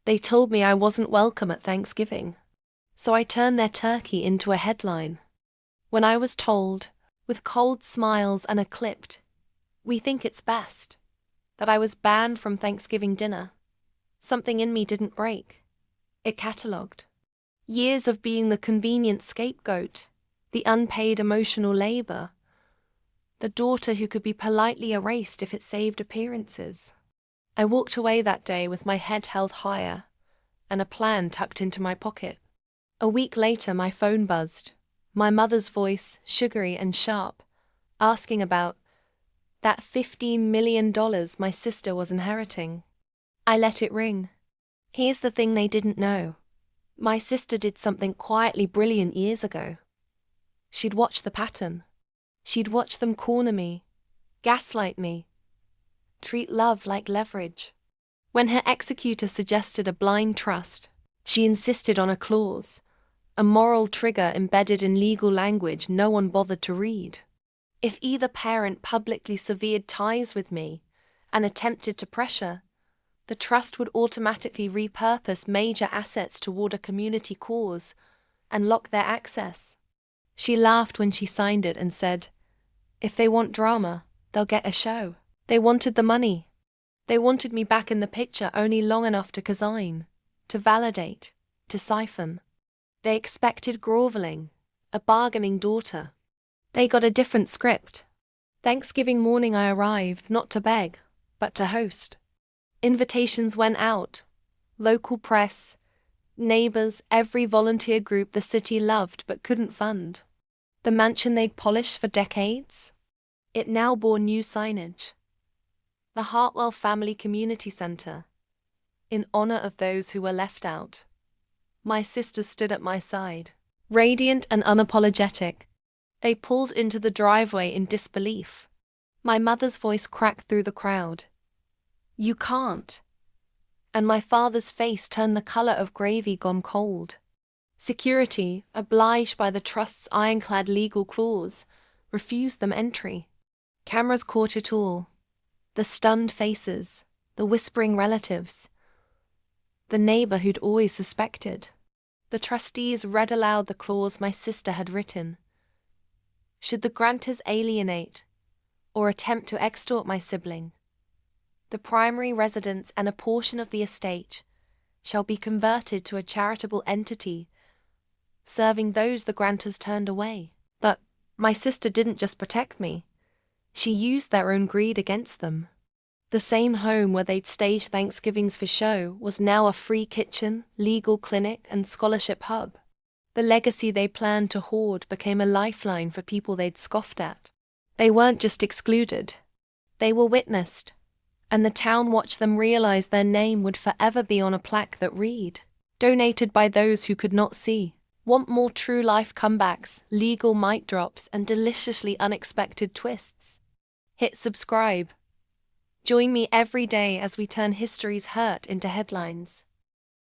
They told me I wasn't welcome at Thanksgiving. So I turned their turkey into a headline. When I was told, with cold smiles and a clipped, "We think it's best," that I was banned from Thanksgiving dinner, something in me didn't break. It catalogued years of being the convenient scapegoat, the unpaid emotional labor, the daughter who could be politely erased if it saved appearances. I walked away that day with my head held higher and a plan tucked into my pocket. A week later, my phone buzzed, my mother's voice, sugary and sharp, asking about that $15 million my sister was inheriting. I let it ring. Here's the thing they didn't know. My sister did something quietly brilliant years ago. She'd watched the pattern. She'd watched them corner me, gaslight me, treat love like leverage. When her executor suggested a blind trust, she insisted on a clause, a moral trigger embedded in legal language no one bothered to read. If either parent publicly severed ties with me and attempted to pressure, the trust would automatically repurpose major assets toward a community cause and lock their access. She laughed when she signed it and said, "If they want drama, they'll get a show." They wanted the money. They wanted me back in the picture only long enough to cosign, to validate, to siphon. They expected groveling, a bargaining daughter. They got a different script. Thanksgiving morning I arrived, not to beg, but to host. Invitations went out. Local press, neighbors, every volunteer group the city loved but couldn't fund. The mansion they'd polished for decades? It now bore new signage. The Hartwell Family Community Center, in honor of those who were left out. My sisters stood at my side, radiant and unapologetic. They pulled into the driveway in disbelief. My mother's voice cracked through the crowd. "You can't." And my father's face turned the color of gravy gone cold. Security, obliged by the trust's ironclad legal clause, refused them entry. Cameras caught it all. The stunned faces, the whispering relatives, the neighbor who'd always suspected. The trustees read aloud the clause my sister had written. Should the grantors alienate or attempt to extort my sibling, the primary residence and a portion of the estate shall be converted to a charitable entity, serving those the grantors turned away. But my sister didn't just protect me. She used their own greed against them. The same home where they'd staged Thanksgivings for show was now a free kitchen, legal clinic, and scholarship hub. The legacy they planned to hoard became a lifeline for people they'd scoffed at. They weren't just excluded. They were witnessed, and the town watched them realize their name would forever be on a plaque that read, "Donated by those who could not see." Want more true-life comebacks, legal mic drops, and deliciously unexpected twists? Hit subscribe. Join me every day as we turn history's hurt into headlines.